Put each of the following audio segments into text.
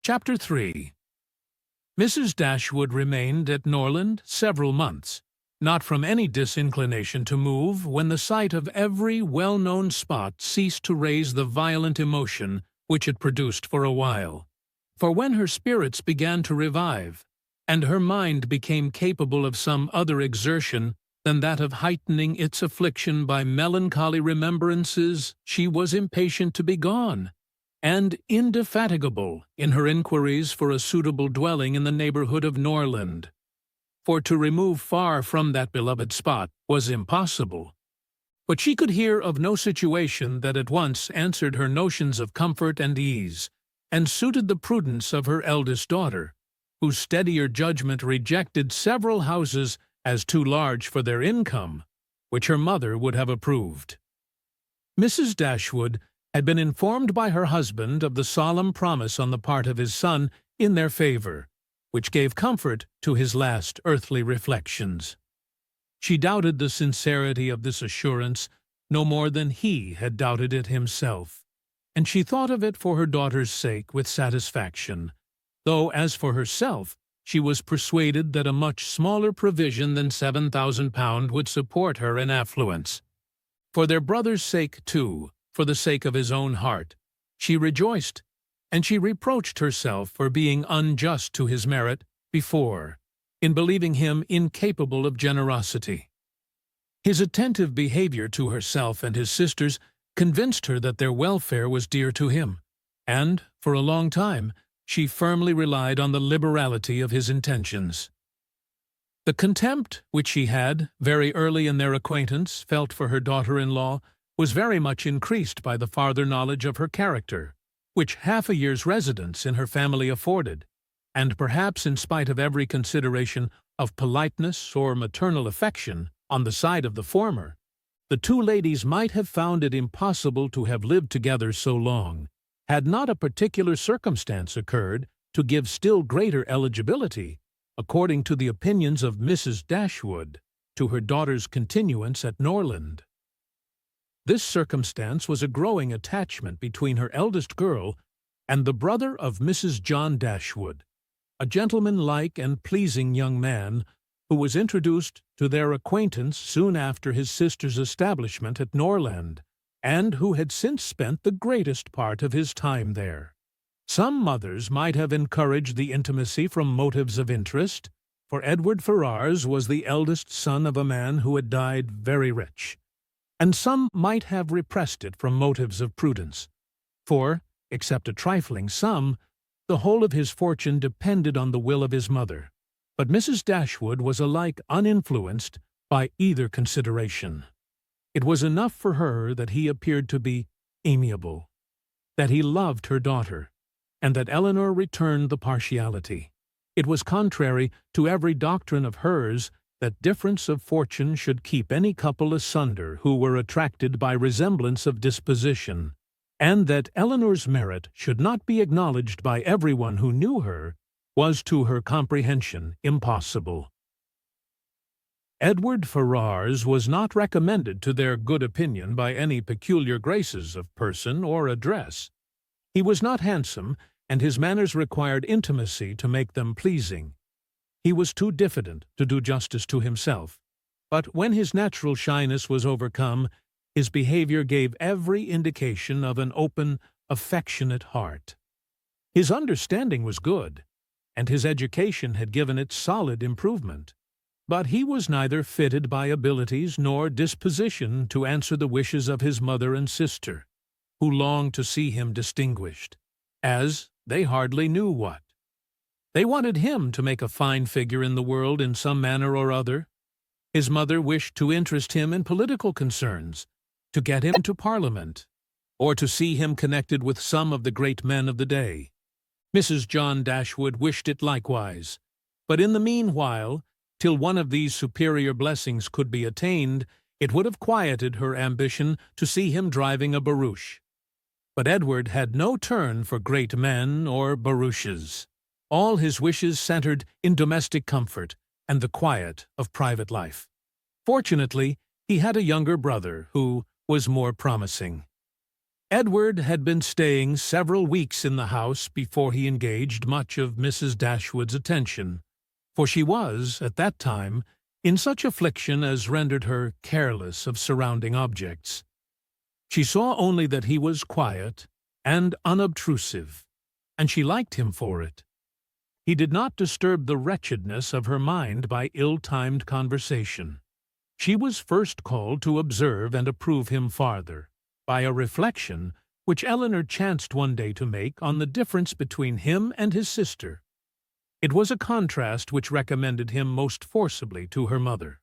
Chapter 3. Mrs. Dashwood remained at Norland several months, not from any disinclination to move, when the sight of every well-known spot ceased to raise the violent emotion which it produced for a while. For when her spirits began to revive, and her mind became capable of some other exertion than that of heightening its affliction by melancholy remembrances, she was impatient to be gone, and indefatigable in her inquiries for a suitable dwelling in the neighborhood of Norland. For to remove far from that beloved spot was impossible. But she could hear of no situation that at once answered her notions of comfort and ease, and suited the prudence of her eldest daughter, whose steadier judgment rejected several houses as too large for their income, which her mother would have approved. Mrs. Dashwood had been informed by her husband of the solemn promise on the part of his son in their favor, which gave comfort to his last earthly reflections. She doubted the sincerity of this assurance no more than he had doubted it himself, and she thought of it for her daughter's sake with satisfaction, though as for herself she was persuaded that a much smaller provision than £7,000 would support her in affluence. For their brother's sake, too, for the sake of his own heart, she rejoiced, and she reproached herself for being unjust to his merit before, in believing him incapable of generosity. His attentive behavior to herself and his sisters convinced her that their welfare was dear to him, and, for a long time, she firmly relied on the liberality of his intentions. The contempt which she had, very early in their acquaintance, felt for her daughter-in-law was very much increased by the farther knowledge of her character, which half a year's residence in her family afforded, and perhaps in spite of every consideration of politeness or maternal affection on the side of the former, the two ladies might have found it impossible to have lived together so long, had not a particular circumstance occurred to give still greater eligibility, according to the opinions of Mrs. Dashwood, to her daughter's continuance at Norland. This circumstance was a growing attachment between her eldest girl and the brother of Mrs. John Dashwood, a gentlemanlike and pleasing young man who was introduced to their acquaintance soon after his sister's establishment at Norland, and who had since spent the greatest part of his time there. Some mothers might have encouraged the intimacy from motives of interest, for Edward Ferrars was the eldest son of a man who had died very rich, and some might have repressed it from motives of prudence, for, except a trifling sum, the whole of his fortune depended on the will of his mother. But Mrs. Dashwood was alike uninfluenced by either consideration. It was enough for her that he appeared to be amiable, that he loved her daughter, and that Elinor returned the partiality. It was contrary to every doctrine of hers that difference of fortune should keep any couple asunder who were attracted by resemblance of disposition, and that Elinor's merit should not be acknowledged by everyone who knew her was to her comprehension impossible. Edward Ferrars was not recommended to their good opinion by any peculiar graces of person or address. He was not handsome, and his manners required intimacy to make them pleasing. He was too diffident to do justice to himself, but when his natural shyness was overcome, his behavior gave every indication of an open, affectionate heart. His understanding was good, and his education had given it solid improvement, but he was neither fitted by abilities nor disposition to answer the wishes of his mother and sister, who longed to see him distinguished, as they hardly knew what. They wanted him to make a fine figure in the world in some manner or other. His mother wished to interest him in political concerns, to get him into Parliament, or to see him connected with some of the great men of the day. Mrs. John Dashwood wished it likewise, but in the meanwhile, till one of these superior blessings could be attained, it would have quieted her ambition to see him driving a barouche. But Edward had no turn for great men or barouches. All his wishes centered in domestic comfort and the quiet of private life. Fortunately, he had a younger brother who was more promising. Edward had been staying several weeks in the house before he engaged much of Mrs. Dashwood's attention, for she was, at that time, in such affliction as rendered her careless of surrounding objects. She saw only that he was quiet and unobtrusive, and she liked him for it. He did not disturb the wretchedness of her mind by ill-timed conversation. She was first called to observe and approve him farther, by a reflection which Elinor chanced one day to make on the difference between him and his sister. It was a contrast which recommended him most forcibly to her mother.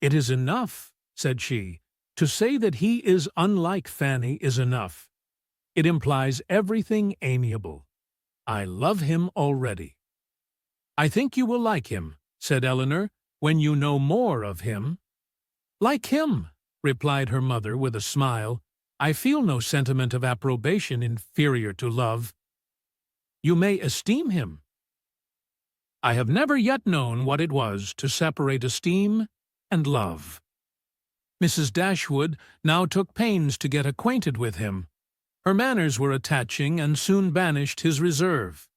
"It is enough," said she, "to say that he is unlike Fanny is enough. It implies everything amiable. I love him already." "I think you will like him," said Elinor, "when you know more of him." "Like him," replied her mother with a smile. "I feel no sentiment of approbation inferior to love." "You may esteem him." "I have never yet known what it was to separate esteem and love." Mrs. Dashwood now took pains to get acquainted with him. Her manners were attaching and soon banished his reserve.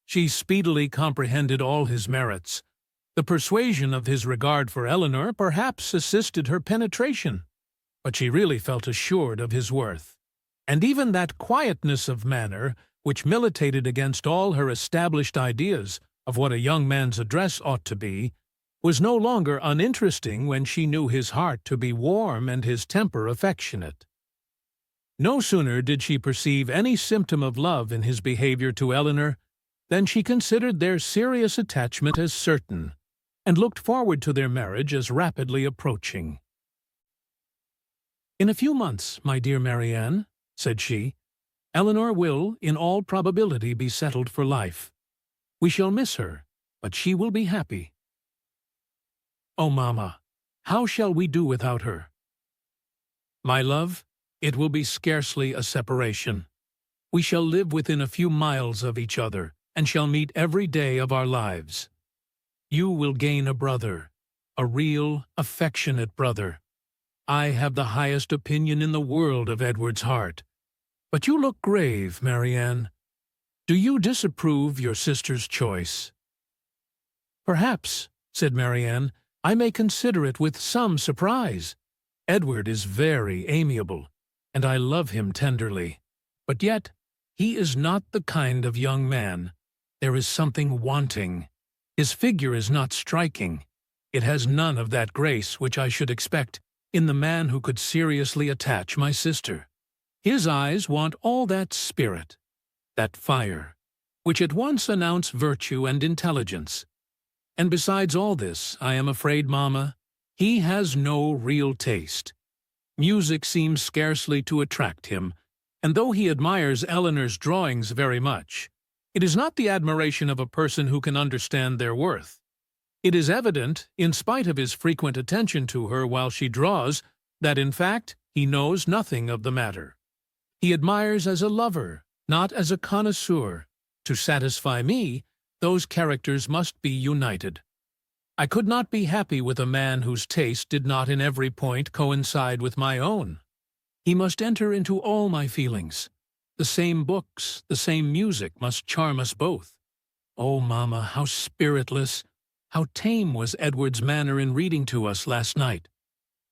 She speedily comprehended all his merits. The persuasion of his regard for Elinor perhaps assisted her penetration, but she really felt assured of his worth. And even that quietness of manner, which militated against all her established ideas of what a young man's address ought to be, was no longer uninteresting when she knew his heart to be warm and his temper affectionate. No sooner did she perceive any symptom of love in his behavior to Elinor than she considered their serious attachment as certain, and looked forward to their marriage as rapidly approaching. "In a few months, my dear Marianne," said she, "Elinor will, in all probability, be settled for life. We shall miss her, but she will be happy." "Oh, mamma, how shall we do without her?" "My love, it will be scarcely a separation. We shall live within a few miles of each other, and shall meet every day of our lives. You will gain a brother, a real, affectionate brother. I have the highest opinion in the world of Edward's heart. But you look grave, Marianne. Do you disapprove your sister's choice?" "Perhaps," said Marianne, "I may consider it with some surprise. Edward is very amiable, and I love him tenderly. But yet he is not the kind of young man. There is something wanting. His figure is not striking. It has none of that grace which I should expect in the man who could seriously attach my sister. His eyes want all that spirit, that fire, which at once announce virtue and intelligence. And besides all this, I am afraid, mamma, he has no real taste. Music seems scarcely to attract him, and though he admires Elinor's drawings very much, it is not the admiration of a person who can understand their worth. It is evident, in spite of his frequent attention to her while she draws, that in fact he knows nothing of the matter. He admires as a lover, not as a connoisseur. To satisfy me, those characters must be united. I could not be happy with a man whose taste did not in every point coincide with my own. He must enter into all my feelings. The same books, the same music must charm us both. Oh, mamma, how spiritless, how tame was Edward's manner in reading to us last night.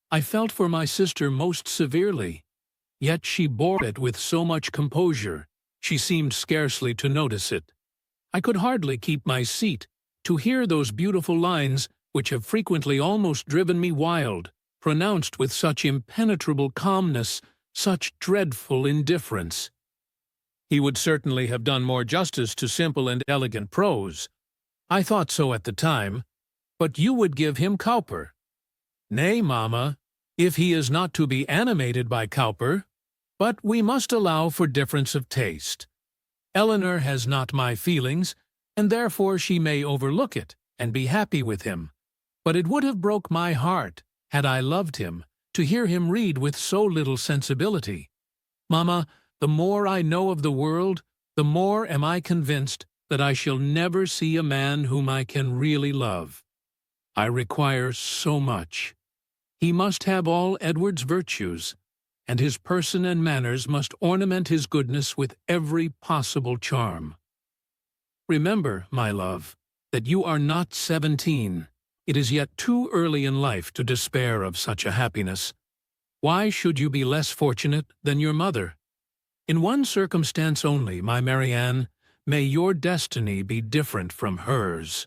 I felt for my sister most severely, yet she bore it with so much composure, she seemed scarcely to notice it. I could hardly keep my seat to hear those beautiful lines which have frequently almost driven me wild, pronounced with such impenetrable calmness, such dreadful indifference. He would certainly have done more justice to simple and elegant prose. I thought so at the time, but you would give him Cowper. Nay, mamma, if he is not to be animated by Cowper, but we must allow for difference of taste. Elinor has not my feelings, and therefore she may overlook it and be happy with him. But it would have broke my heart, had I loved him, to hear him read with so little sensibility. Mamma, the more I know of the world, the more am I convinced that I shall never see a man whom I can really love. I require so much. He must have all Edward's virtues, and his person and manners must ornament his goodness with every possible charm. Remember, my love, that you are not 17. It is yet too early in life to despair of such a happiness. Why should you be less fortunate than your mother? In one circumstance only, my Marianne, may your destiny be different from hers.